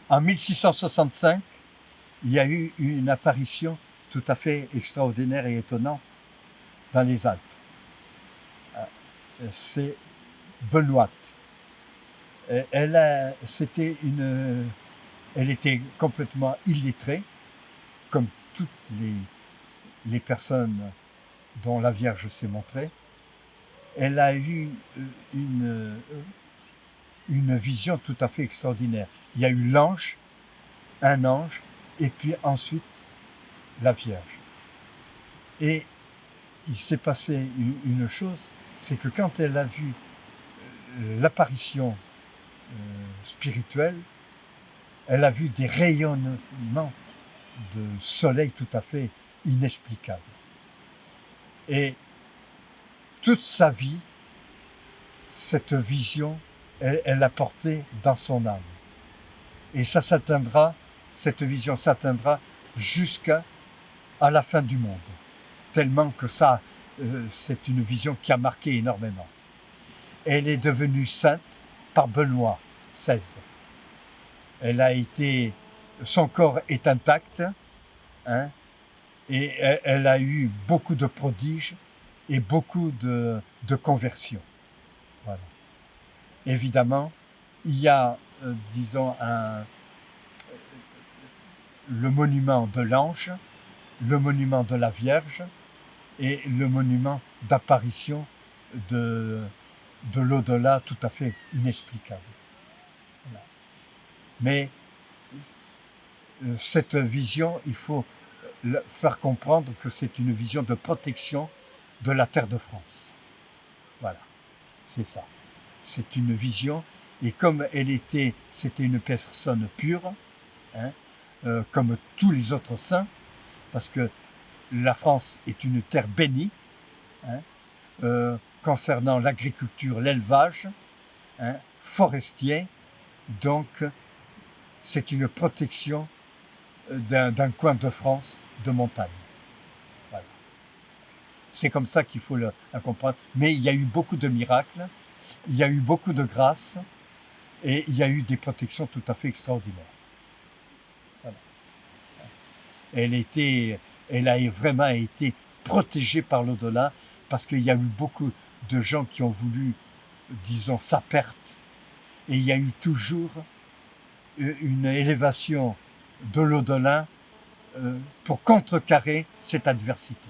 En 1665, il y a eu une apparition tout à fait extraordinaire et étonnante dans les Alpes. C'est Benoît. Elle était complètement illettrée, comme toutes les personnes dont la Vierge s'est montrée. Elle a eu une, une vision tout à fait extraordinaire. Il y a eu l'ange, un ange, et puis ensuite la Vierge. Et il s'est passé une chose, c'est que quand elle a vu l'apparition spirituelle, elle a vu des rayonnements de soleil tout à fait inexplicables. Et toute sa vie, cette vision, elle l'a portée dans son âme. Et ça s'atteindra, cette vision s'atteindra jusqu'à la fin du monde. Tellement que ça, c'est une vision qui a marqué énormément. Elle est devenue sainte par Benoît XVI. Elle a été, son corps est intact, hein, et elle a eu beaucoup de prodiges et beaucoup de conversions. Voilà. Évidemment, il y a, disons, le monument de l'ange, le monument de la Vierge et le monument d'apparition de l'au-delà tout à fait inexplicable. Voilà. Mais cette vision, il faut faire comprendre que c'est une vision de protection de la terre de France. Voilà, c'est ça. C'est une vision, et comme c'était une personne pure, hein, comme tous les autres saints, parce que la France est une terre bénie, hein, concernant l'agriculture, l'élevage, hein, forestier, donc c'est une protection d'un coin de France de montagne. Voilà. C'est comme ça qu'il faut la comprendre. Mais il y a eu beaucoup de miracles, il y a eu beaucoup de grâces, et il y a eu des protections tout à fait extraordinaires. Voilà. Elle a vraiment été protégée par l'au-delà, parce qu'il y a eu beaucoup de gens qui ont voulu, disons, sa perte, et il y a eu toujours une élévation de l'au-delà pour contrecarrer cette adversité.